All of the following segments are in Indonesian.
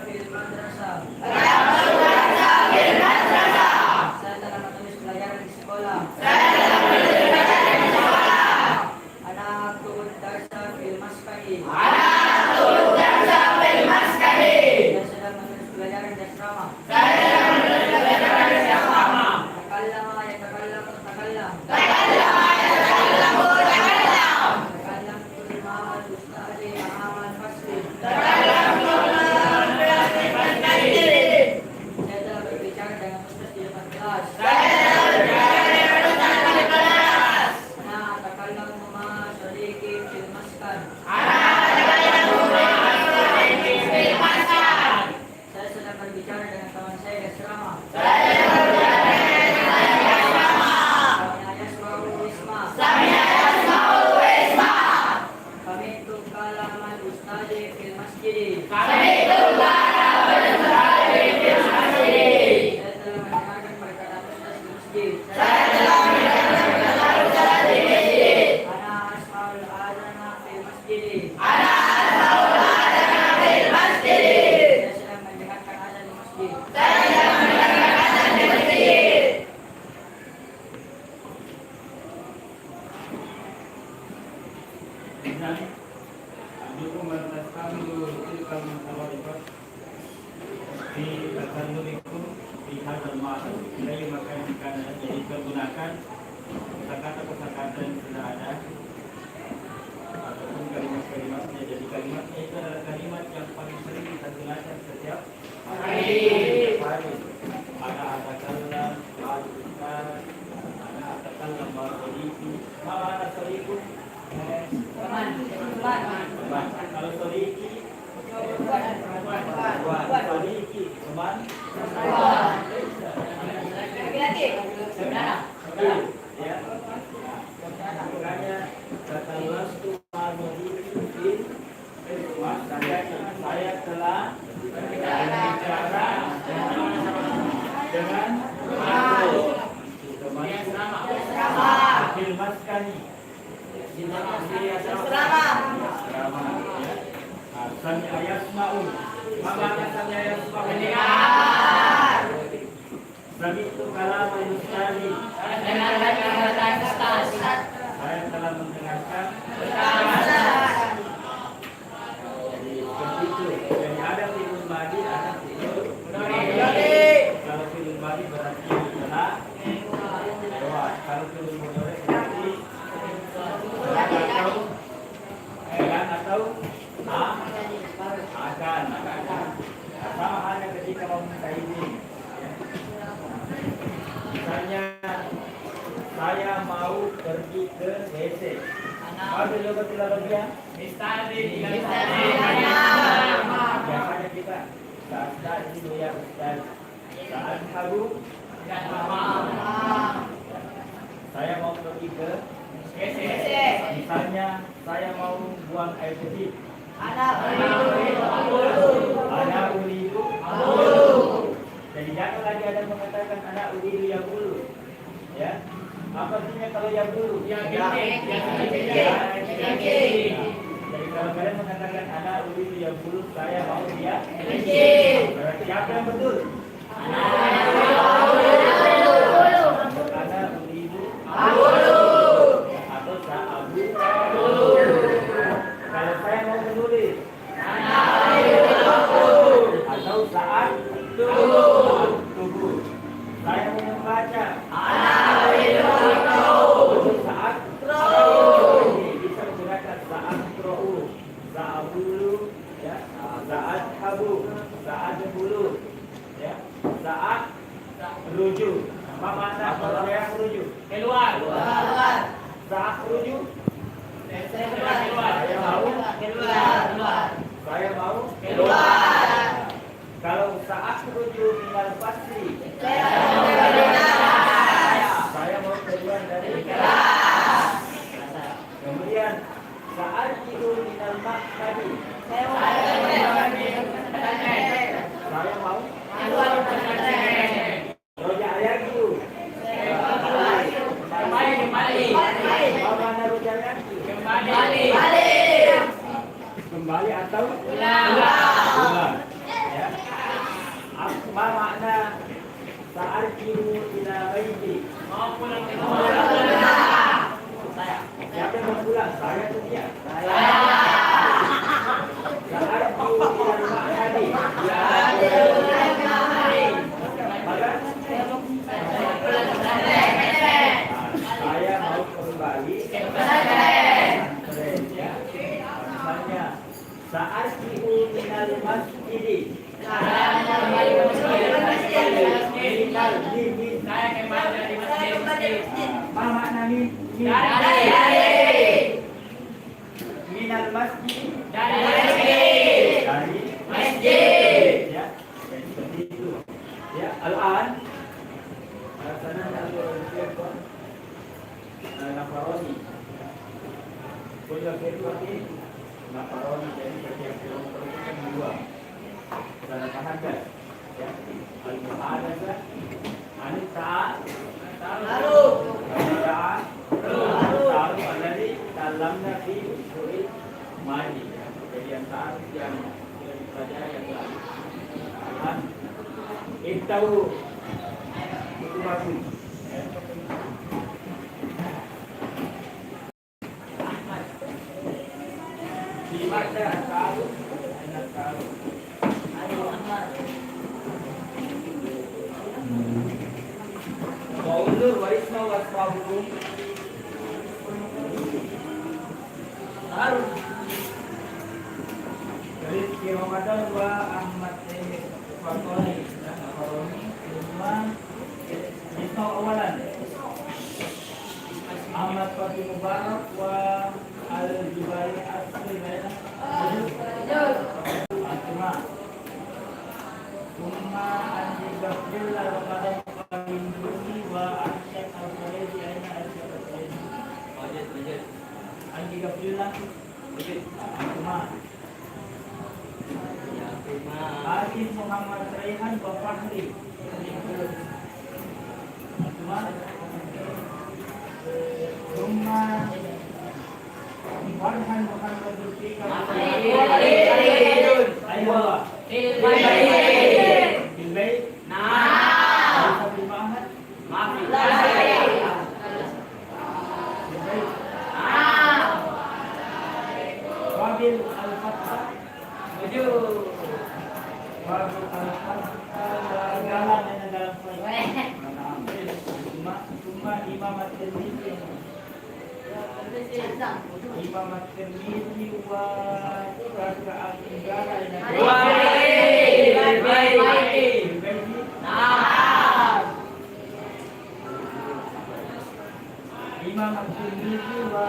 fil madrasah. Saya telah menulis pelajaran di sekolah. Ana aktub darsa fil maskani. Saya sedang menulis pelajaran di asrama. Takallama yatakallamu takallam. Takallamtu ma'al ustadi ma'al fasli. Saya telah berbicara dengan ustaz di depan kelas. Ana atakallamu ma'a sadiqi fil maskan. Saya sedang berbicara dengan kawan saya di asrama. Sami'a yasma'u isma. Sami'tu kalaman ustadi fil masjid. Saya telah mendengarkan perkataan ustaz di masjid. Ana asma'ul adana fil masjid. Saya sedang mendengarkan azan di masjid. Dan dukung meneruskan dulu tilkal masalah di takallumikum di hadzal ma'ruf dari maka yang akan dipergunakan kata-kata yang sudah ada ataupun kalimat-kalimatnya. Jadi kalimatnya itu adalah kalimat yang paling sering kita gunakan setiap hari. Ada atakallam, ada atakallam ma'rifati, ada sariku. Kalau soliki soliki teman ya. Makanya kata lastu saya telah berbicara dengan teman filmaskani Sami ayasma'u. Maka sami ayasma'u mendengar. Sami itu kalaman ustadi. Saya telah mendengarkan. Jadi seperti itu. Jadi ada fi'il madi, ada fi'il mudhari. Kalau fi'il madi berarti telah lewat. Kalau fi'il mudhari berarti atau akan sama halnya ketika mau minta izin. Misalnya saya mau pergi ke WC. Apa juga tidak lebih? Biasanya kita saat itu ya Ustaz. Saat habu saya mau pergi ke WC. Misalnya saya mau buang air kecil. Ana uridu. Jadi jangan lagi ada mengatakan ana uridu yang dulu. Ya. Apa artinya kalau yang dulu? Jadi kalau kalian mengatakan ana uridu yang dulu, saya mau dia. Berarti apa yang betul? Ana uridu. Atau sa'abu. Kalau saya mau menulis atau saat tunggu, saya mau membaca saat bisa menggunakan saat qra'u, saat bulu, ya, saat habu, saat bulu, ya, saat rujuk. Apa makna kalau saya merujuk? Keluar. Saat rujuk. Saya mau keluar. Kalau saat menuju minal fasli, saya mau keluar dari kelas. Kemudian saat itu minal maktabi, saya mau keluar dari roja ayaku. Kembali. Mana roja ayaku? Kembali atau ulang. Ya. Siapa yang mau pulang? Saya atau dia? Sa'arju ilal ma'hadi. Maka saya mau kembali ke pesantren, ya. Misalnya sa'arju minal masjidi. Saya kembali dari masjid. Apa makna minal masjid? Dari masjid. Ya, seperti itu. Ya, al-an sana nafaroni. Punya keluarga nafaroni, jadi setiap kilometer itu kan dua. Sana tahadah. Ya, al-mu'adah. Anita taruh alladhi talamna fi usul madi. Jadi yang taruh yang dipelajari yang lain. Itu bagus. Di mana taruh? Enak taruh. Maulur warisma wasfahukum harus dari Ramadan wa Ahmad Fakoni dan Akaroni semua isma awalan Ahmad Fakih Mubarak wa Al-Jubari Asri Asma Umma Andi Gafil Al-Qadam Al-Induri wa Asyad Al-Qadam Aina Asyad Al-Qadam Andi Gafil Asma Arif Muhammad Raihan wa Fahri Asma Umma Farhan Muhammad Zulfikar Ayo Bilbait Wabil Al-Fatah Wabil Al-Fatah Galang yang dalam Cuma Imam At-Tirmidzi Imam At-Tirmidzi wa Raka'at Inggara Imam At-Tirmidzi wa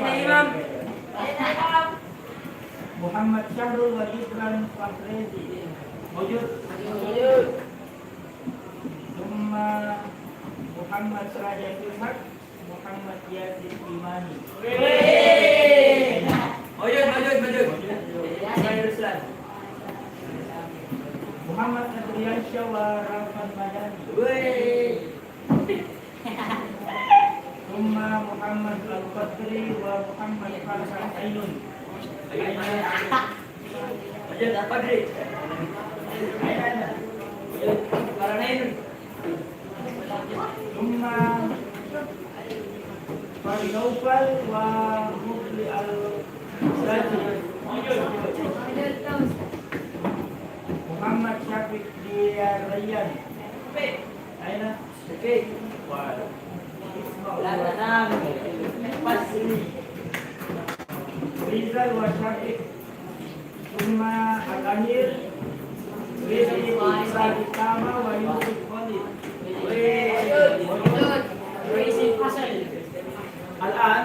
Imam Muhammad Syahrul wa Gibran Fakrezi Wujud Summa Muhammad Sirajatul Haq Muhammad Yasin Imani Muhammad Adriansyah wa Rafan Madani Summa Muhammad Al-Qadri wa Muhammad Farhan Ainun Summa Farnaufal wa Mufli Al-Saji Muhammad Syafiq Rayyan Aina Rizal wa Syafiq Summa Al-Amir Rizal Tama wa Yusuf Khalid Al-an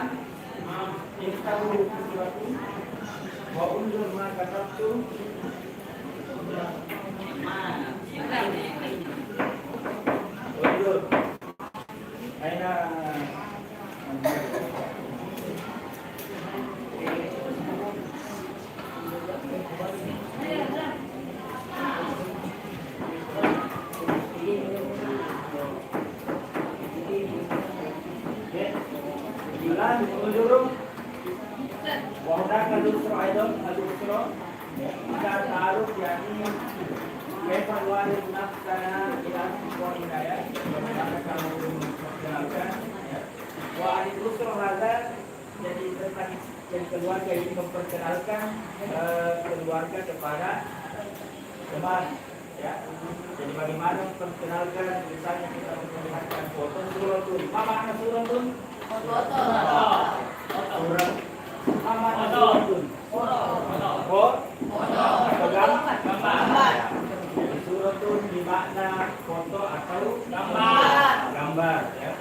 Iftahu Kiswatu wa unzur ma katabtu unzur Aina Unzur wa hunaka al-usra aidan al-usra Kita taruh yakni Kefal walid nafsana ila sebuah hidayah. Bagaimana kamu memperkenalkan? Wah, ini terus ada jadi tentang yang keluarga ini memperkenalkan keluarga kepada teman. Ya, jadi bagaimana memperkenalkan? Misalnya kita memperlihatkan foto suratun. Apa makna suratun? Foto. Surat. Apa makna suratun? Foto. Gambar. Jadi suratun bermakna foto atau gambar. Ya.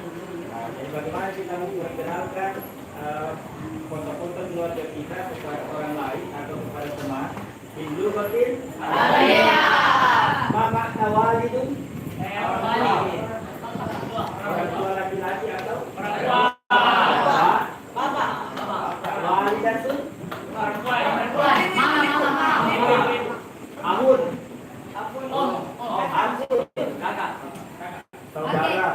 Nah, jadi bagaimana kita memperkenalkan foto-foto keluarga kita kepada orang lain atau kepada teman? Hindu batin. Mama walidun. Orang tua laki-laki atau orang tua bapak. Walidatun. Ahun. Ampun. Kakak. Saudara.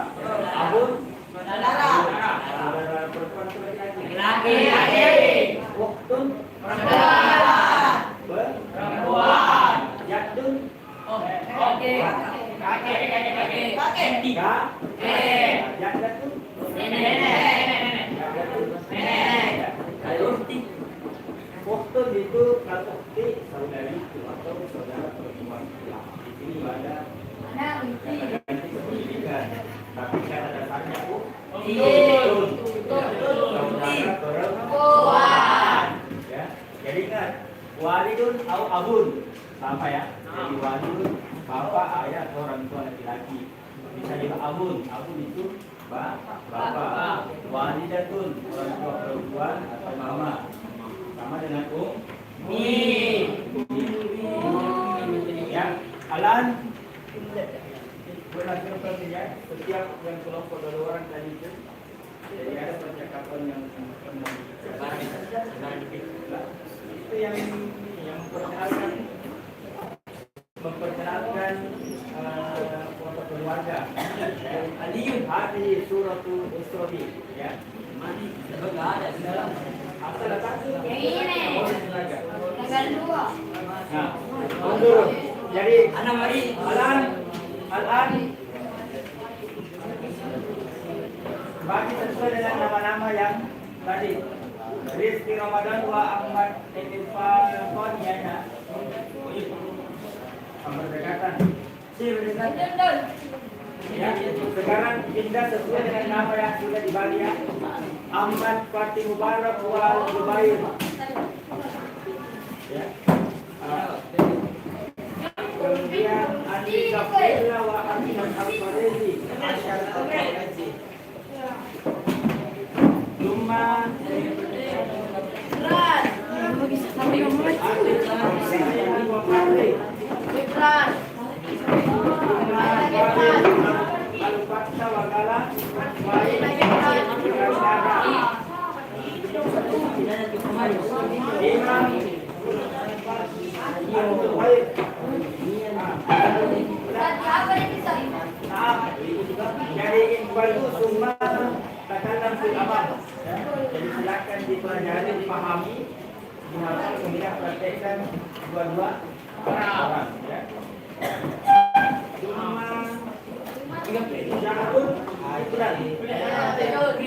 Ahun. Saudara perempuan atau laki-laki. Waktun. Perempuan. Yadun. Kakek. Yadun. Nenek. Waktun itu kata saudari itu atau saudara perempuan. Di sini ada ganti pendidikan, tapi kata dasarnya saudara perempuan. Ya, jadi ingat walidun atau abun sama ya. Jadi walidun bapak, ayah atau orang tua laki-laki. Bisa juga abun itu bapak. Walidatun orang tua perempuan atau mama. Sama dengan ya, alan berhasil ya, setiap yang kelompok dua orang tadi itu. Jadi ada percakapan yang pernah itu yang memperkenalkan foto keluarga. Hadi suratul Isra ya. Enggak ada di dalam. Asal letak ini. Tanggal 2. Nah, mundur. Jadi Alan bagi sesuai dengan nama-nama yang tadi. Rizki Ramadan wa Ahmad Etifal ya. Berdekatan. Ya, sekarang pindah sesuai dengan nama yang sudah dibagi ya. Ahmad Fatih Mubarak wal Zubair. Ya. Kemudian Andi Kafila wa Ahmad Al-Farezi. Cuma Al-Fatah Wakala jadi Iqbal itu semua takalan ulama. Jadi silakan dipelajari, dipahami, dihafal, kemudian praktekkan dua-dua orang. Ya. Cuma jangan pun itu lagi.